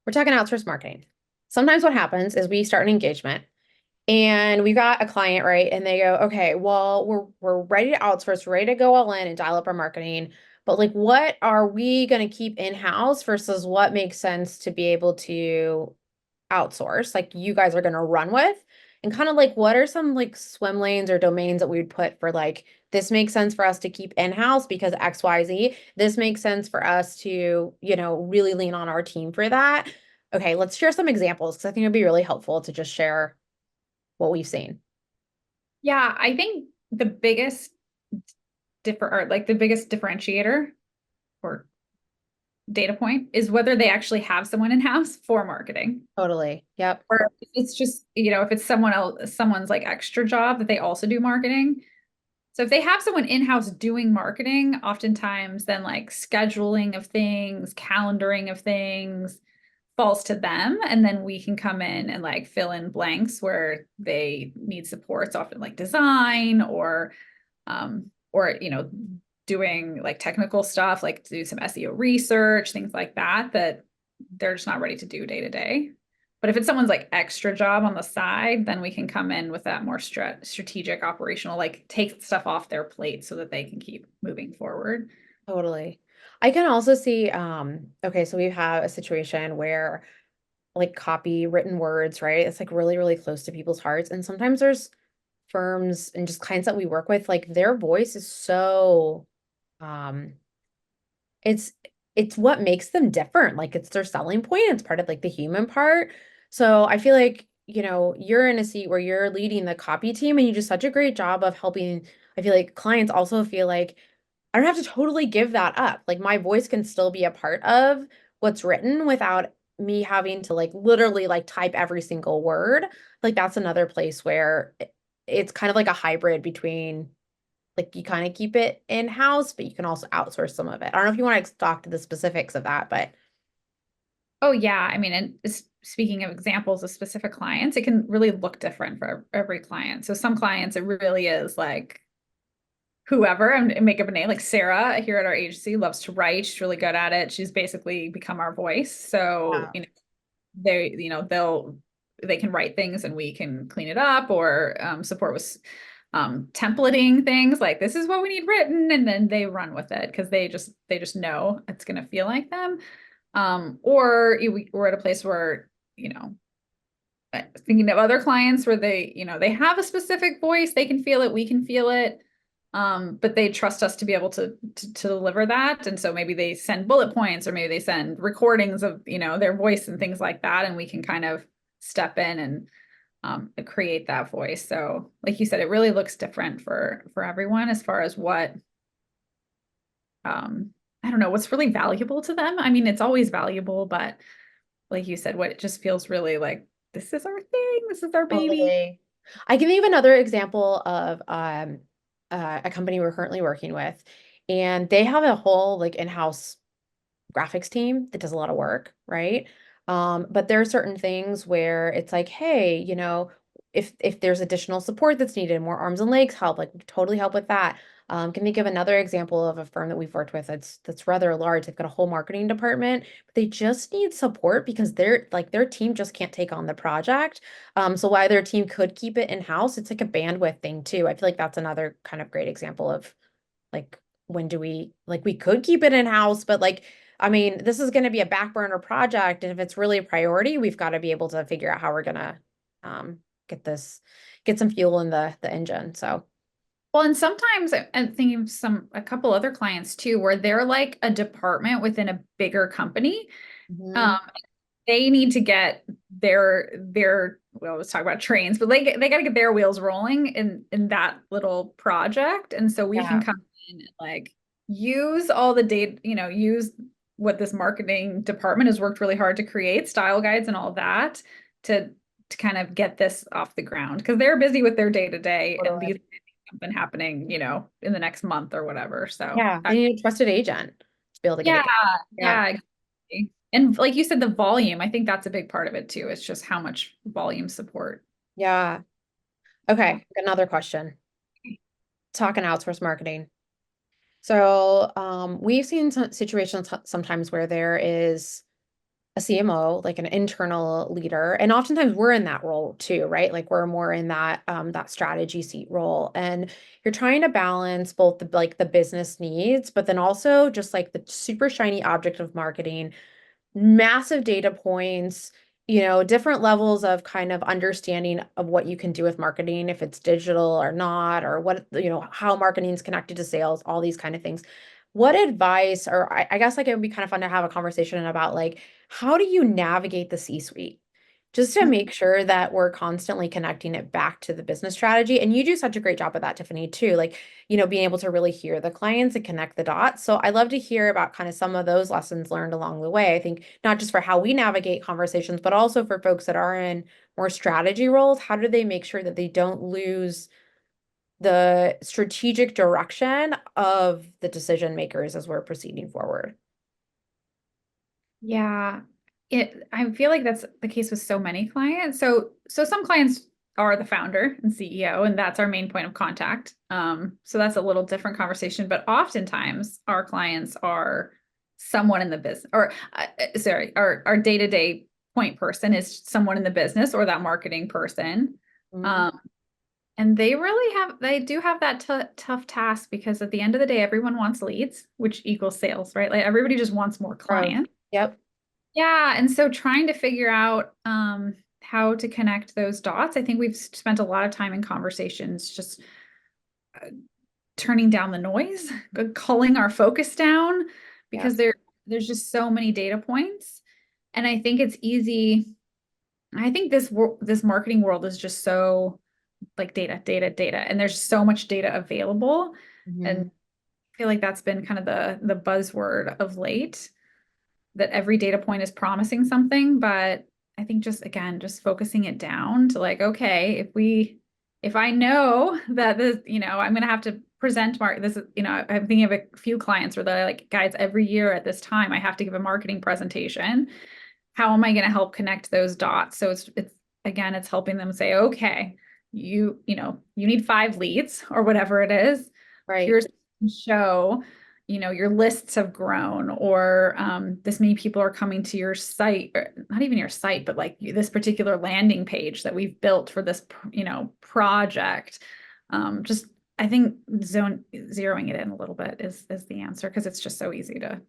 we're talking outsourced marketing. Sometimes what happens is we start an engagement and we've got a client, right? And they go, okay, well, we're ready to outsource, we're ready to go all in and dial up our marketing. But like, what are we going to keep in-house versus what makes sense to be able to outsource, like you guys are going to run with? And kind of like, what are some like swim lanes or domains that we would put for like, this makes sense for us to keep in-house because XYZ. This makes sense for us to, really lean on our team for that. Okay, let's share some examples because I think it'd be really helpful to just share what we've seen. Yeah, I think the biggest the biggest differentiator or data point is whether they actually have someone in-house for marketing. Totally. Yep. Or if it's just, if it's someone's like extra job that they also do marketing. So if they have someone in-house doing marketing, oftentimes then like scheduling of things, calendaring of things falls to them. And then we can come in and like fill in blanks where they need support. It's often like design or doing like technical stuff, like to do some SEO research, things like that, that they're just not ready to do day to day. But if it's someone's like extra job on the side, then we can come in with that more strategic operational, like take stuff off their plate so that they can keep moving forward. Totally. I can also see, okay, so we have a situation where like copy written words, right? It's like really, really close to people's hearts. And sometimes there's firms and just clients that we work with, like their voice is so um it's it's what makes them different. Like it's their selling point. It's part of like the human part. So I feel like, you're in a seat where you're leading the copy team and you do such a great job of helping. I feel like clients also feel like I don't have to totally give that up. Like my voice can still be a part of what's written without me having to like literally like type every single word. Like that's another place where it's kind of like a hybrid between like you kind of keep it in-house, but you can also outsource some of it. I don't know if you want to talk to the specifics of that, but Oh yeah, I mean, and speaking of examples of specific clients, it can really look different for every client. So some clients, it really is like whoever and make up a name. Like Sarah here at our agency loves to write. She's really good at it. She's basically become our voice. So, yeah, they can write things and we can clean it up or support with templating things like this is what we need written, and then they run with it because they just know it's going to feel like them. We're at a place where, thinking of other clients where they have a specific voice, they can feel it, we can feel it. But they trust us to be able to deliver that. And so maybe they send bullet points or maybe they send recordings of, their voice and things like that. And we can kind of step in and create that voice. So like you said, it really looks different for everyone as far as what I don't know, what's really valuable to them. I mean, it's always valuable, but like you said, what it just feels really like this is our thing, this is our baby. totally. I can give another example of a company we're currently working with, and they have a whole like in-house graphics team that does a lot of work, right? But there are certain things where it's like, hey, if there's additional support that's needed, more arms and legs help, like we totally help with that. Can think of another example of a firm that we've worked with that's rather large. They've got a whole marketing department, but they just need support because their team just can't take on the project. So while their team could keep it in-house, it's like a bandwidth thing too. I feel like that's another kind of great example of like when do we like we could keep it in-house, but like I mean, this is going to be a back burner project, and if it's really a priority, we've got to be able to figure out how we're gonna um get some fuel in the engine. So Well, and sometimes I'm thinking of a couple other clients too, where they're like a department within a bigger company. Um, mhm. they need to get their well, let's talk about trains, but they got to get their wheels rolling in that little project, and so we can Yeah, come in and like use all the data, use what this marketing department has worked really hard to create, style guides and all that to to kind of get this off the ground because they're busy with their day to day, and totally. these have been happening, in the next month or whatever. So Yeah, they need a trusted agent to be able to get it yeah, done. Yeah. yeah, exactly. And like you said, the volume, I think that's a big part of it too. It's just how much volume support. Yeah. Okay, another question. Talking outsource marketing. So, we've seen some situations sometimes where there is a CMO, like an internal leader, and oftentimes we're in that role too, right? Like we're more in that strategy seat role, and you're trying to balance both the like the business needs, but then also just like the super shiny object of marketing, massive data points, different levels of kind of understanding of what you can do with marketing, if it's digital or not, or what, how marketing is connected to sales, all these kind of things. What advice, or I guess like it would be kind of fun to have a conversation about like, how do you navigate the C-suite? Just to make sure that we're constantly connecting it back to the business strategy. And you do such a great job of that, Tiffany, too. Like, being able to really hear the clients and connect the dots. So I love to hear about kind of some of those lessons learned along the way. I think not just for how we navigate conversations, but also for folks that are in more strategy roles. How do they make sure that they don't lose the strategic direction of the decision makers as we're proceeding forward? Yeah. I feel like that's the case with so many clients. So some clients are the founder and CEO, and that's our main point of contact. So that's a little different conversation, but oftentimes our clients are someone in the business, or sorry, our day-to-day point person is someone in the business or that marketing person. Mhm. Um, and they do have that tough task because at the end of the day, everyone wants leads, which equals sales, right? Like everybody just wants more Growth. clients. Yep. Yeah, and so trying to figure out how to connect those dots. I think we've spent a lot of time in conversations just turning down the noise, culling our focus down Yep. because there's just so many data points. And I think it's easy. I think this marketing world is just so like data, data, data, and there's so much data available. And Mhm. I feel like that's been kind of the buzzword of late. That every data point is promising something, but I think just again, just focusing it down to like, okay, if I know that this, I'm gonna have to present this, I'm thinking of a few clients where they're like, guys, every year at this time, I have to give a marketing presentation. How am I gonna help connect those dots? So it's again, it's helping them say, okay, you need 5 leads or whatever it is. Right. Here's show your lists have grown or this many people are coming to your site or not even your site but like this particular landing page that we've built for this project. Just I think zeroing it in a little bit is the answer because it's just so easy to.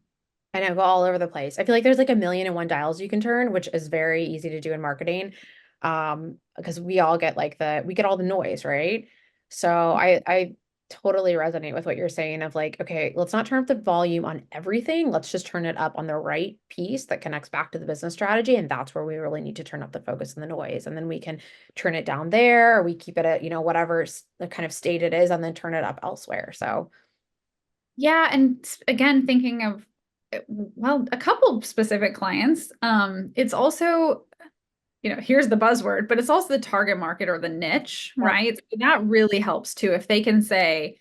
I know, go all over the place. I feel like there's like a million and one dials you can turn, which is very easy to do in marketing. Because we get all the noise, right? So I totally resonate with what you're saying of like, okay, let's not turn up the volume on everything. Let's just turn it up on the right piece that connects back to the business strategy. And that's where we really need to turn up the focus and the noise. And then we can turn it down there, or we keep it at, whatever the kind of state it is, and then turn it up elsewhere. So Yeah, and again, thinking of well, a couple specific clients. It's also, here's the buzzword, but it's also the target market or the niche, yep, right? So that really helps too. If they can say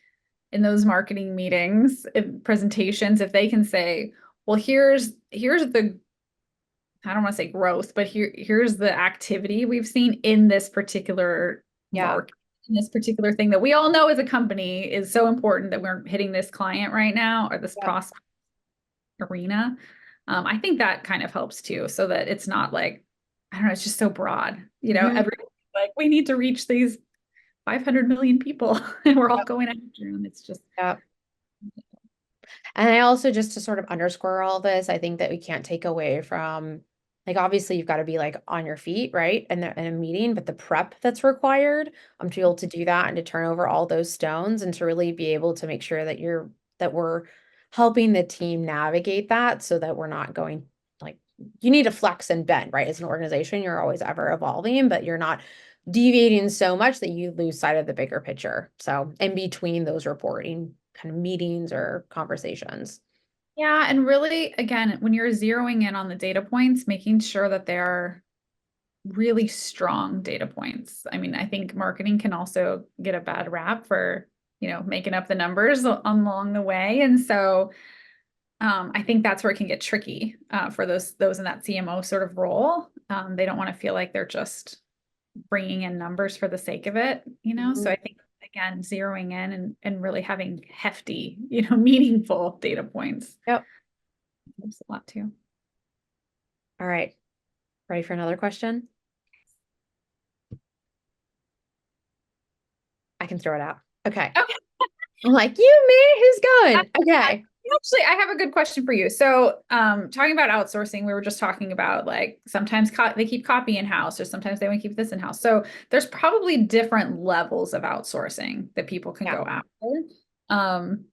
in those marketing meetings, presentations, if they can say, well, here's the I don't want to say growth, but here's the activity we've seen in this particular yeah, market, in this particular thing that we all know as a company is so important that we're hitting this client right now or this yep. prospect arena. I think that kind of helps too, so that it's not like, I don't know, it's just so broad. Mhm. Every like we need to reach these 500 million people and we're all going after them. It's just, Yep. And I also, just to sort of underscore all this, I think that we can't take away from, like, obviously you've got to be like on your feet, right? And in a meeting, but the prep that's required, to be able to do that and to turn over all those stones and to really be able to make sure that we're helping the team navigate that so that we're not going like, you need to flex and bend, right? As an organization, you're always ever evolving, but you're not deviating so much that you lose sight of the bigger picture. So in between those reporting kind of meetings or conversations. yeah. And really, again, when you're zeroing in on the data points, making sure that they're really strong data points. I mean, I think marketing can also get a bad rap for, making up the numbers along the way. And so I think that's where it can get tricky for those in that CMO sort of role. They don't want to feel like they're just bringing in numbers for the sake of it. So Mhm. I think again, zeroing in and really having hefty, meaningful data points Yep. helps a lot too. All right. Ready for another question? I can throw it out. Okay. Okay. I'm like, you, me, who's going? Okay. Actually, I have a good question for you. So, talking about outsourcing, we were just talking about like sometimes they keep copy in house, or sometimes they want to keep this in house. So, there's probably different levels of outsourcing that people can Yeah. go after. Um,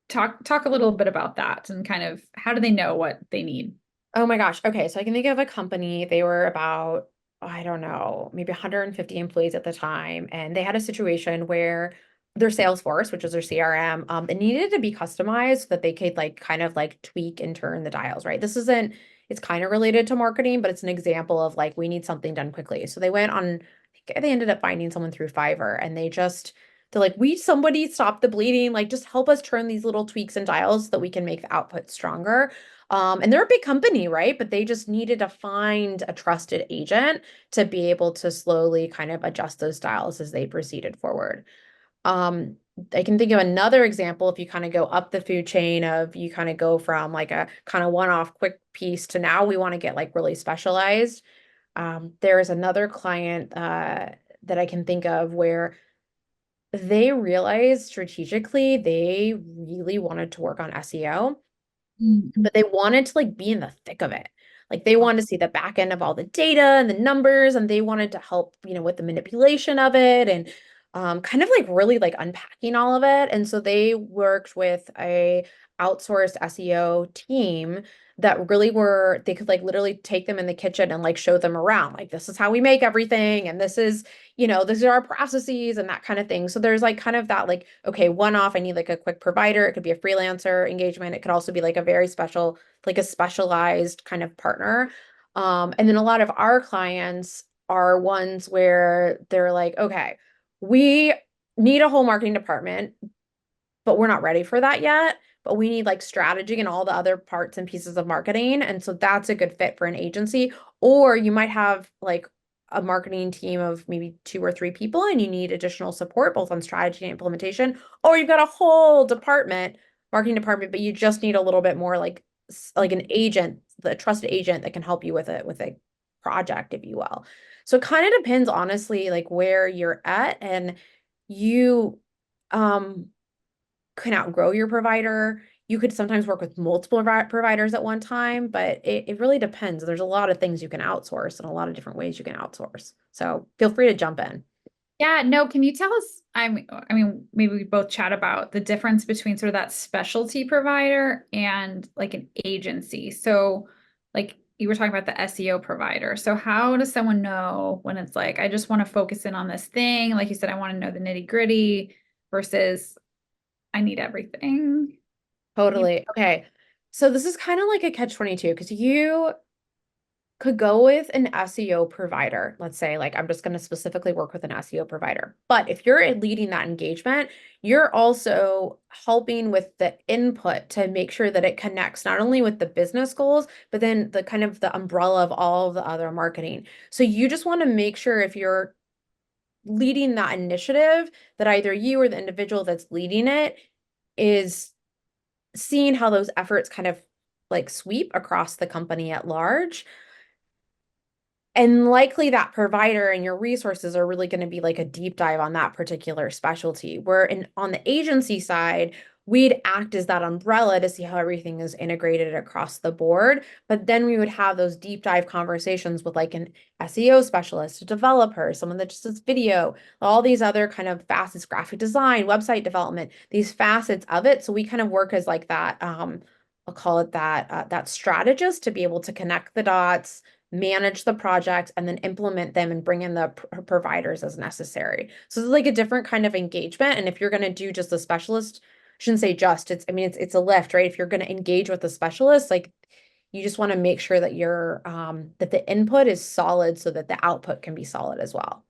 talk a little bit about that and kind of how do they know what they need? Oh my gosh. Okay. So I can think of a company. They were about, I don't know, maybe 150 employees at the time. And they had a situation where their Salesforce, which is their CRM, it needed to be customized so that they could like kind of like tweak and turn the dials, right? This isn't, it's kind of related to marketing, but it's an example of like we need something done quickly. So they went on, I think they ended up finding someone through Fiverr and they're like, we somebody stop the bleeding, like just help us turn these little tweaks and dials so that we can make the output stronger. And they're a big company, right? But they just needed to find a trusted agent to be able to slowly kind of adjust those styles as they proceeded forward. Um, I can think of another example if you kind of go up the food chain of you kind of go from like a kind of one-off quick piece to now we want to get like really specialized. There's another client that I can think of where they realized strategically they really wanted to work on SEO, Mm. but they wanted to like be in the thick of it. Like they wanted to see the back end of all the data and the numbers, and they wanted to help, with the manipulation of it and kind of like really like unpacking all of it. And so they worked with a outsourced SEO team that really were, they could like literally take them in the kitchen and like show them around. Like this is how we make everything, and this is, these are our processes and that kind of thing. So there's like kind of that like, okay, one off, I need like a quick provider. It could be a freelancer engagement. It could also be like a very special, like a specialized kind of partner. And then a lot of our clients are ones where they're like, okay, we need a whole marketing department, but we're not ready for that yet. But we need like strategy and all the other parts and pieces of marketing. And so that's a good fit for an agency. Or you might have like a marketing team of maybe 2 or 3 people and you need additional support both on strategy and implementation. Or you've got a whole department, marketing department, but you just need a little bit more like an agent, the trusted agent that can help you with a project, if you will. So it kind of depends honestly, like where you're at and you um can outgrow your provider. You could sometimes work with multiple providers at one time, but it really depends. There's a lot of things you can outsource and a lot of different ways you can outsource. So feel free to jump in. Yeah, no, can you tell us, I mean, maybe we both chat about the difference between sort of that specialty provider and like an agency. So, like you were talking about the SEO provider. So, how does someone know when it's like, I just want to focus in on this thing? Like you said, I want to know the nitty-gritty versus I need everything. You, Totally. Okay. So this is kind of like a catch-22 because you could go with an SEO provider. Let's say, like, I'm just going to specifically work with an SEO provider. But if you're leading that engagement, you're also helping with the input to make sure that it connects not only with the business goals, but then the kind of the umbrella of all of the other marketing. So you just want to make sure if you're leading that initiative, that either you or the individual that's leading it is seeing how those efforts kind of like sweep across the company at large. And likely that provider and your resources are really going to be like a deep dive on that particular specialty. Where on the agency side, we'd act as that umbrella to see how everything is integrated across the board. But then we would have those deep dive conversations with like an SEO specialist, a developer, someone that just does video, all these other kind of facets, graphic design, website development, these facets of it. So we kind of work as like that, I'll call it that strategist to be able to connect the dots, manage the project, and then implement them and bring in the providers as necessary. So it's like a different kind of engagement. And if you're going to do just a specialist, I shouldn't say just, it's, I mean, it's a lift, right? If you're going to engage with a specialist, like you just want to make sure that that the input is solid so that the output can be solid as well.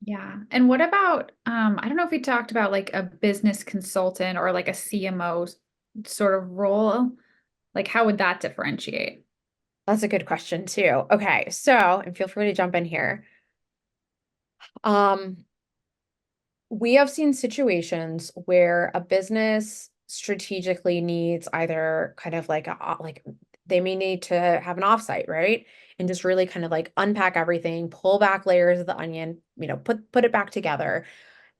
yeah. And what about, I don't know if we talked about like a business consultant or like a CMO sort of role. Like, how would that differentiate? That's a good question too. Okay, so, and feel free to jump in here. Um, we have seen situations where a business strategically needs either kind of like they may need to have an offsite, right? And just really kind of like unpack everything, pull back layers of the onion, put it back together.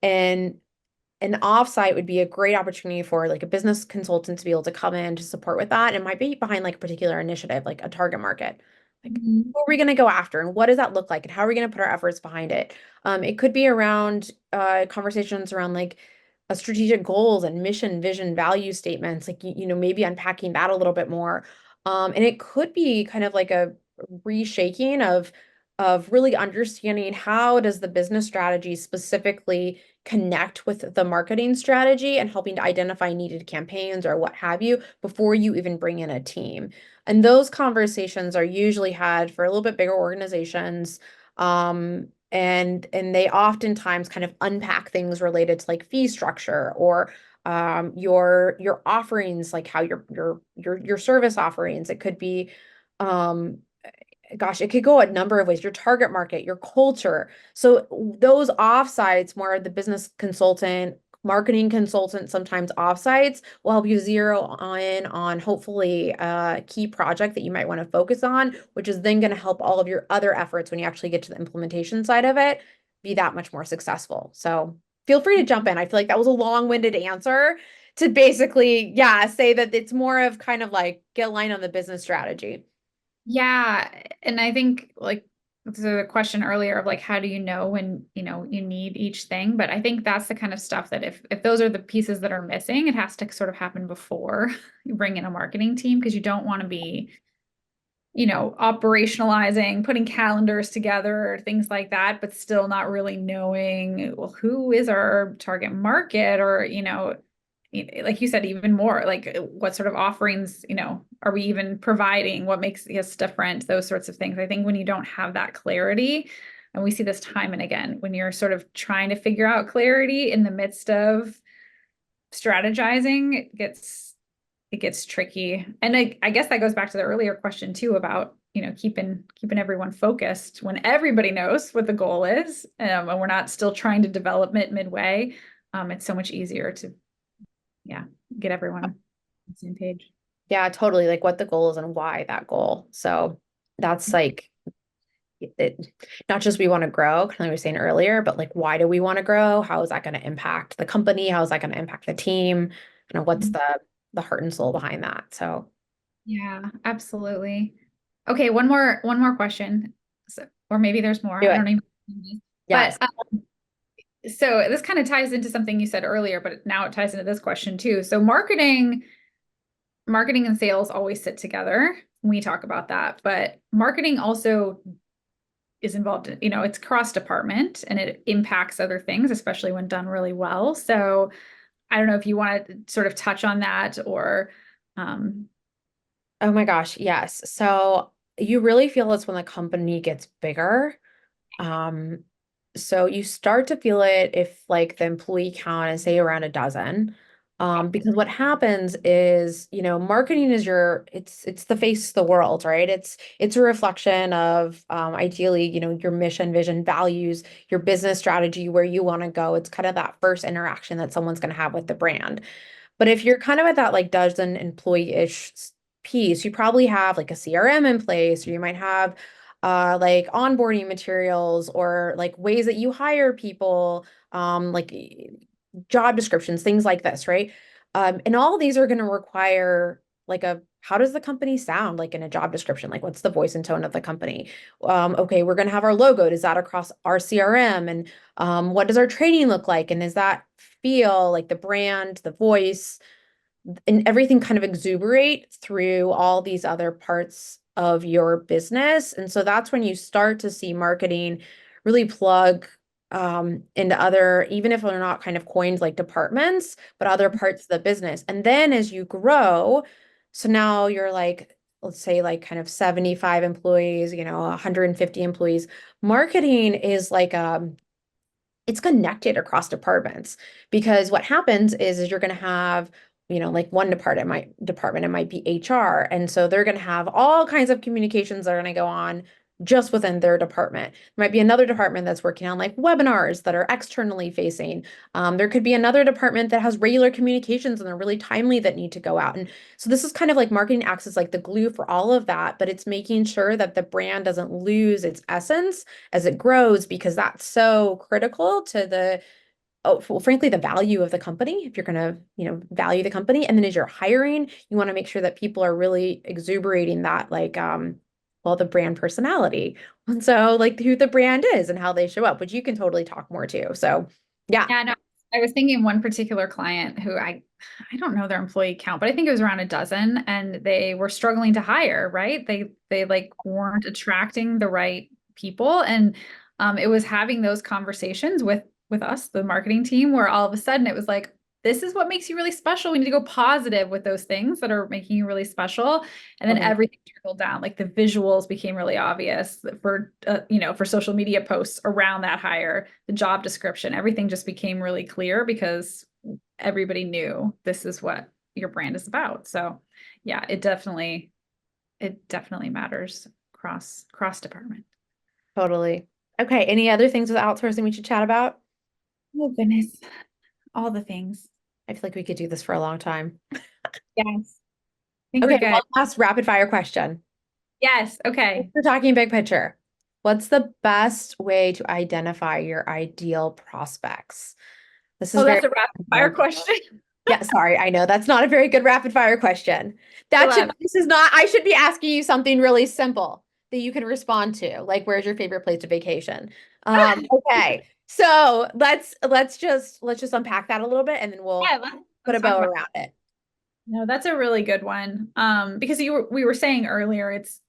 And an offsite would be a great opportunity for like a business consultant to be able to come in to support with that. And it might be behind like a particular initiative, like a target market. Like, Mhm. who are we going to go after and what does that look like? And how are we going to put our efforts behind it? It could be around conversations around like a strategic goals and mission, vision, value statements, like, maybe unpacking that a little bit more. And it could be kind of like a reshaking of really understanding how does the business strategy specifically connect with the marketing strategy and helping to identify needed campaigns or what have you before you even bring in a team. And those conversations are usually had for a little bit bigger organizations. And they oftentimes kind of unpack things related to like fee structure or your offerings, like how your service offerings. It could be um gosh, it could go a number of ways. Your target market, your culture. So those offsites, more of the business consultant, marketing consultant, sometimes offsites will help you zero in on hopefully a key project that you might want to focus on, which is then going to help all of your other efforts when you actually get to the implementation side of it be that much more successful. So feel free to jump in. I feel like that was a long-winded answer to basically, yeah, say that it's more of kind of like get aligned on the business strategy. Yeah, and I think like the question earlier of like how do you know when you need each thing, but I think that's the kind of stuff that if those are the pieces that are missing, it has to sort of happen before you bring in a marketing team because you don't want to be operationalizing, putting calendars together, things like that, but still not really knowing, well, who is our target market or, like you said, even more like what sort of offerings, are we even providing? What makes us different? Those sorts of things. I think when you don't have that clarity, and we see this time and again, when you're sort of trying to figure out clarity in the midst of strategizing, it gets tricky. And I guess that goes back to the earlier question too about, keeping everyone focused when everybody knows what the goal is, and we're not still trying to develop it midway. It's so much easier to, yeah, get everyone on the same page. Yeah, totally. Like what the goal is and why that goal. So that's like not just we want to grow, kind of like we were saying earlier, but like why do we want to grow? How is that going to impact the company? How is that going to impact the team? Kind of what's the heart and soul behind that? So Yeah, absolutely. Okay, one more question. Or maybe there's more. do I it. don't even. But Yes. so this kind of ties into something you said earlier, but now it ties into this question too. So marketing and sales always sit together. We talk about that, but marketing also is involved in, it's cross department and it impacts other things, especially when done really well. So I don't know if you want to sort of touch on that or, um, Oh my gosh, yes. So you really feel this when the company gets bigger. Um, so you start to feel it if like the employee count is say around a dozen. Because what happens is, marketing is it's the face of the world, right? It's a reflection of ideally, your mission, vision, values, your business strategy, where you want to go. It's kind of that first interaction that someone's going to have with the brand. But if you're kind of at that like dozen employee-ish piece, you probably have like a CRM in place, or you might have like onboarding materials or like ways that you hire people, like job descriptions, things like this, right? And all of these are going to require like how does the company sound like in a job description? Like what's the voice and tone of the company? Okay, we're going to have our logo. Does that across our CRM? And what does our training look like? And is that feel like the brand, the voice, and everything kind of exuberate through all these other parts of your business. And so that's when you start to see marketing really plug into other, even if they're not kind of coined like departments, but other parts of the business. And then as you grow, so now you're like, let's say like kind of 75 employees, 150 employees. Marketing is like it's connected across departments because what happens is you're going to have like one department it might be HR, and so they're going to have all kinds of communications that are going to go on just within their department. There might be another department that's working on like webinars that are externally facing. There could be another department that has regular communications and they're really timely that need to go out. And so this is kind of like marketing acts as like the glue for all of that, but it's making sure that the brand doesn't lose its essence as it grows because that's so critical to the well, frankly, the value of the company, if you're going to, value the company. And then as you're hiring, you want to make sure that people are really exuberating that, like, well, the brand personality. And so, like, who the brand is and how they show up, which you can totally talk more to. So, yeah, Yeah, no, I was thinking one particular client who I don't know their employee count, but I think it was around a dozen, and they were struggling to hire, right? They like weren't attracting the right people. And it was having those conversations with us, the marketing team, where all of a sudden it was like, this is what makes you really special. We need to go positive with those things that are making you really special. And then totally, everything trickled down. Like the visuals became really obvious for, for social media posts around that hire, the job description, everything just became really clear because everybody knew this is what your brand is about. So yeah, it definitely matters cross department. totally. Okay. Any other things with outsourcing we should chat about? Oh goodness, all the things. I feel like we could do this for a long time. Yes, I think we're Okay. One good. last rapid fire question. Yes, If okay. we're talking big picture, what's the best way to identify your ideal prospects? This is Oh, very that's a rapid fire important. question. Yeah, sorry, I know that's not a very good rapid fire question. I love it. This is not, I should be asking you something really simple that you can respond to, like where's your favorite place to vacation? Okay. So let's just unpack that a little bit and then we'll Yeah, put let's a talk bow about around it. No, that's a really good one. Because we were saying earlier, it's,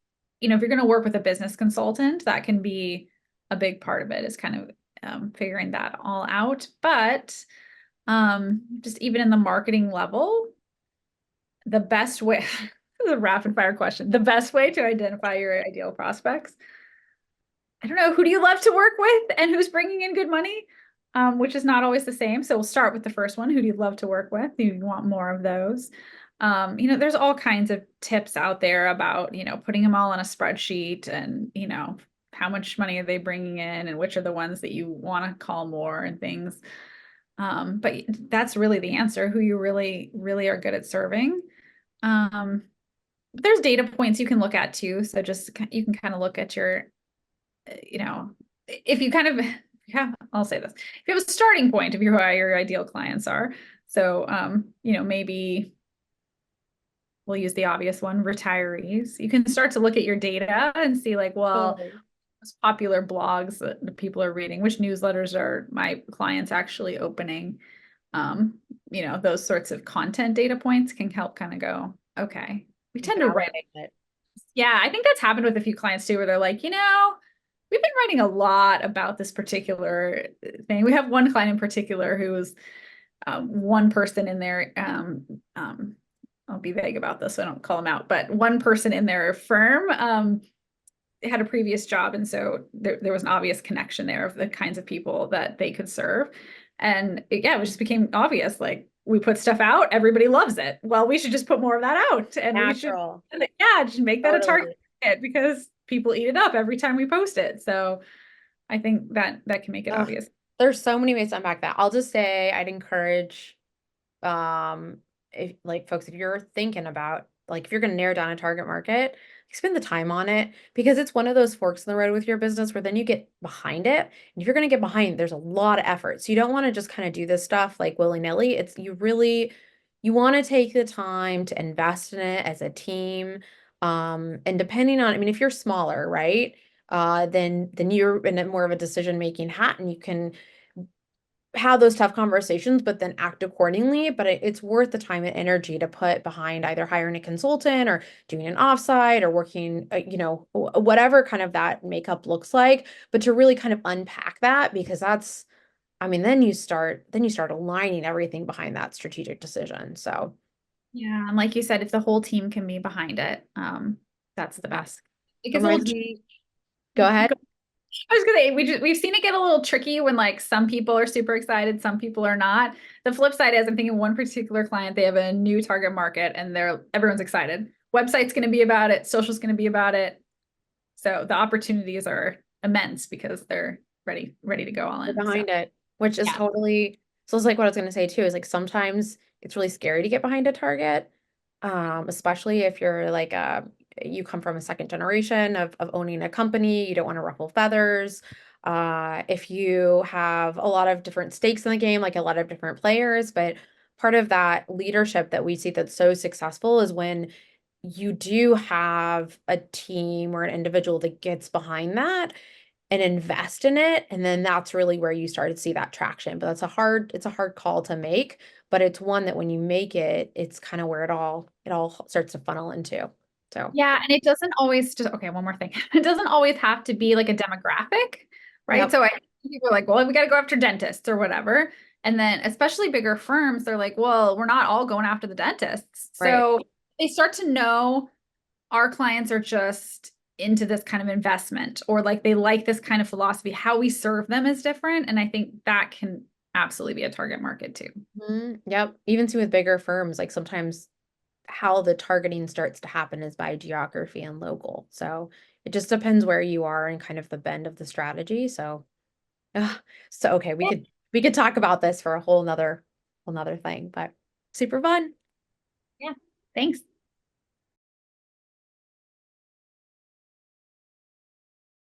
if you're going to work with a business consultant, that can be a big part of it is kind of figuring that all out. But just even in the marketing level, the best way, this is a rapid fire question, the best way to identify your ideal prospects. I don't know, who do you love to work with and who's bringing in good money? Which is not always the same. So we'll start with the first one. Who do you love to work with? Do you want more of those? There's all kinds of tips out there about, putting them all on a spreadsheet and, how much money are they bringing in and which are the ones that you want to call more and things. But that's really the answer, who you really, really are good at serving. Um, there's data points you can look at too. So just you can kind of look at your if you kind of, yeah, I'll say this. If you have a starting point of who your ideal clients are, so, maybe we'll use the obvious one, retirees. You can start to look at your data and see like, well, Totally. most popular blogs that the people are reading, which newsletters are my clients actually opening. Those sorts of content data points can help kind of go, okay, we tend to write. Validate it. Yeah, I think that's happened with a few clients too, where they're like, we've been writing a lot about this particular thing. We have one client in particular who was one person in their, I'll be vague about this, so I don't call them out, but one person in their firm had a previous job. And so there was an obvious connection there of the kinds of people that they could serve. And it just became obvious, like, we put stuff out, everybody loves it. Well, we should just put more of that out, and we should, Natural. just make that a target Totally. because people eat it up every time we post it. So I think that can make it Ugh, obvious. there's so many ways to unpack that. I'll just say I'd encourage um if like folks, if you're thinking about like if you're going to narrow down a target market, spend the time on it because it's one of those forks in the road with your business where then you get behind it. And if you're going to get behind, there's a lot of effort. So you don't want to just kind of do this stuff like willy-nilly. It's you want to take the time to invest in it as a team. And depending on, I mean, if you're smaller, right? Then you're in a more of a decision-making hat and you can have those tough conversations, but then act accordingly. But it's worth the time and energy to put behind either hiring a consultant or doing an offsite or working, whatever kind of that makeup looks like. But to really kind of unpack that because I mean, then you start aligning everything behind that strategic decision. So Yeah, and like you said, if the whole team can be behind it, that's the yeah, best. Because it'll, reminds me, go ahead. I was gonna say we've seen it get a little tricky when like some people are super excited, some people are not. The flip side is I'm thinking one particular client, they have a new target market and everyone's excited. Website's gonna be about it, social's gonna be about it. So the opportunities are immense because they're ready to go all You're in. So behind it, which is yeah. totally, so it's like what I was gonna say too, is like sometimes it's really scary to get behind a target. Especially if you're like you come from a second generation of owning a company, you don't want to ruffle feathers. If you have a lot of different stakes in the game, like a lot of different players, but part of that leadership that we see that's so successful is when you do have a team or an individual that gets behind that and invest in it, and then that's really where you start to see that traction. But it's a hard call to make, but it's one that when you make it, it's kind of where it all starts to funnel into. So, Yeah, and it doesn't always just okay, one more thing. It doesn't always have to be like a demographic, right? yep, So I people are like, well, we got to go after dentists or whatever. And then especially bigger firms, they're like, well, we're not all going after the dentists. right. So they start to know our clients are just into this kind of investment or like they like this kind of philosophy. How we serve them is different. And I think that can absolutely be a target market too. Yep. Even see with bigger firms, like sometimes how the targeting starts to happen is by geography and local. So it just depends where you are and kind of the bend of the strategy. So, ugh, so okay, Yeah. we could talk about this for a whole nother thing, but super fun. Yeah. Thanks.